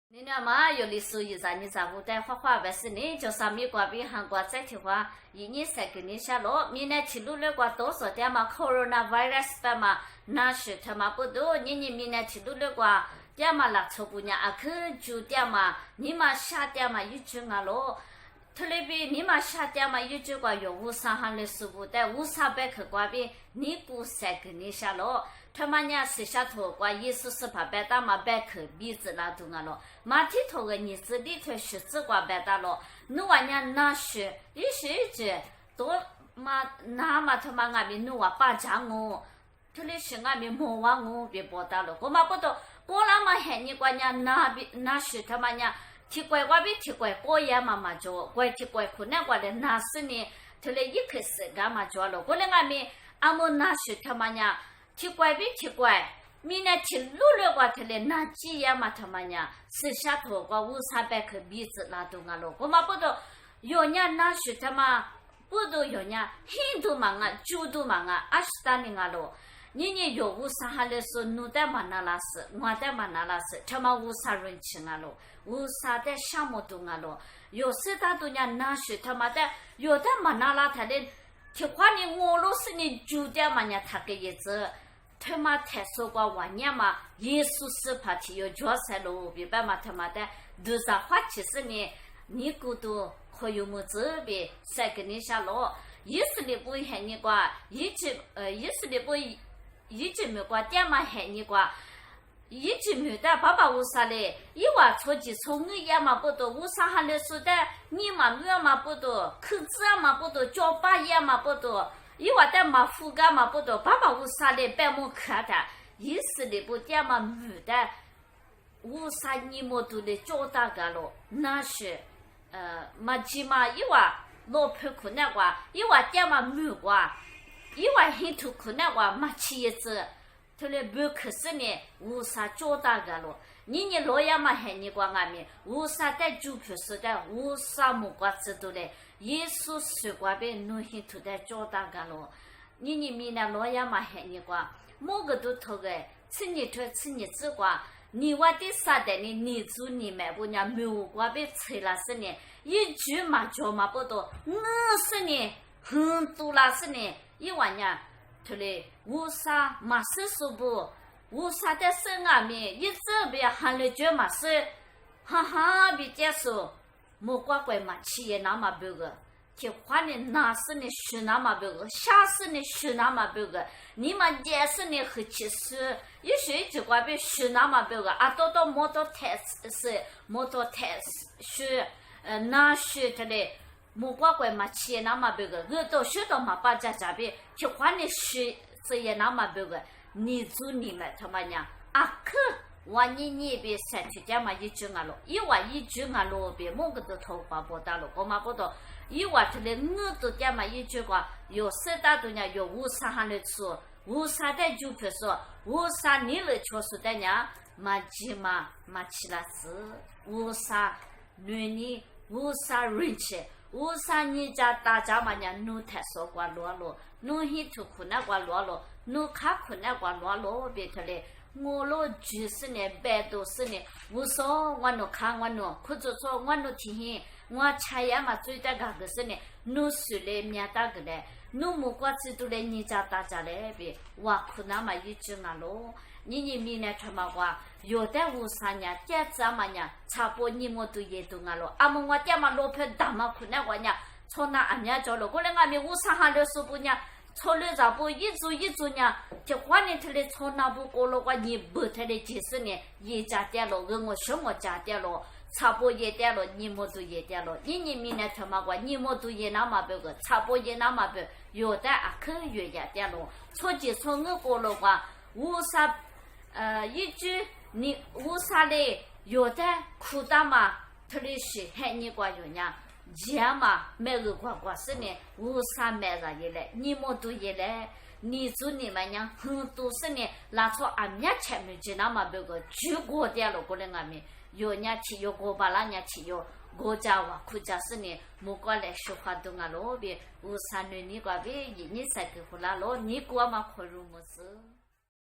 你那嘛有的时候一咱你咋不带画画不是呢？就上美国比韩国在的话，一年才给你下落，明年去路了过多少点嘛 ？coronavirus 吧嘛，那是他妈不多，你明年去路了过点嘛拉错不呢？啊，可就点嘛，你嘛下点嘛一句啊咯。特别你嘛下点嘛一句话有五三行的书不带五三百克瓜比你不才给你下落。他妈娘是下头瓜意思是怕白打嘛白口鼻子那种啊咯，马蹄头个日子里头是只瓜白打咯，你娃娘那是一时一直多嘛那嘛他妈俺们你娃把家我，特别是俺们莫娃我别报答了，我嘛不懂，我那么喊你瓜娘那是他妈娘。提怪我比提怪过也嘛嘛做，怪提怪可能我的那是呢，他嘞一开始干嘛做了，我嘞俺们阿么那是他妈娘提怪比提怪，明年提路了我他嘞那几也嘛他妈娘，是下头我500-300克鼻子那都俺了，我嘛不懂，有伢那是他妈不懂有伢很多嘛啊，就多嘛啊，20年俺了。你有500哈的时候，你在嘛那拉是，我在嘛那拉是，他妈500人吃啊咯，500的项目都啊咯，有时他都讲那是他妈的，有的嘛那拉他的，提花你我罗是你酒店嘛呀，他个意思，他妈太说过晚年嘛，耶稣是怕提有角色咯，别白嘛他妈的，都是话其实呢，你孤独可有么子别，再跟你下咯，意思你不喊你挂，意思你不。一直没过点嘛害你过，一直没得爸爸500嘞，一娃初级从我也嘛不多，500哈的说的，你嘛我嘛不多，口子啊嘛不多，脚巴也嘛不多，一娃的嘛腹干嘛不多，爸爸500嘞白么可的，意思里不点嘛没的，500你么多的脚大个咯，那是嘛起码一娃老婆可那个，一娃点嘛没个。一万很多可能话没起一次，他来不可是呢，无啥交大个咯。你老爷嘛喊你讲俺们，无啥在就可是的，无啥木瓜子都嘞，耶稣说过呗，侬很多在交大个咯。你明年老爷嘛喊你讲，某个都头个，吃你只瓜，你话的啥的呢？你做你买不呢？没有瓜被吹了是呢，一句嘛叫嘛不多，我是呢，很多啦是呢。一万年，他嘞500嘛是说不，500的生啊面一直别喊了句嘛是，哈哈别结束，莫怪怪嘛企业那么不个，就花的那是呢是那么不个，下是呢是那么不个，你们也是呢和其实一岁就怪别是那么不个，啊到摩托台是摩托台是那是他嘞。莫怪怪嘛，企业那么别个，我都学到嘛，把家别去换的是这也那么别个，你做你们他妈娘啊可，我你别三去点嘛一句啊咯，一万一句啊咯别某个都头发不大了，我嘛不懂，一万出来我都点嘛一句话，有3大多年有500哈的吃，500的就不说，500你了确实的呢，嘛起嘛起了是500女人500人吃。500你家大家嘛呀，侬太少瓜落咯，侬很土苦那瓜落咯，侬卡苦那瓜落咯，别特嘞，我咯就是呢，100多呢，无所我侬看我侬，可就说我侬听，我吃呀嘛最大个是呢，侬是嘞面大个嘞，侬莫瓜知道嘞你家大家嘞别，我可那么一句啊咯。你明年他妈话，有的500年，这子嘛呢，差不多你么都也都俺了。阿么我爹嘛老婆大嘛可能话呢，从那俺家找了，过来俺们500哈的时候呢，从了差不多一组呢，就换了他的从那不过了话，你不他的几十年，一家店了，跟我什么家店了，差不多也店了，你么都也店了。你明年他妈话，你么都也那么别个，差不多也那么别，有的啊可月也店了，从我过了话，500。一句你500嘞，有的苦大嘛，特别是喊你瓜有呢，钱嘛买个瓜是呢，500买上一来，你么都一来，你做你们娘很多是呢，拿出俺们前面去那么别个举国点了过来俺们，有人去有国巴拉人去有。国家话，国家是呢，莫过来说话都俺老别，500年你瓜别，你才给回来了，你瓜嘛可如么事？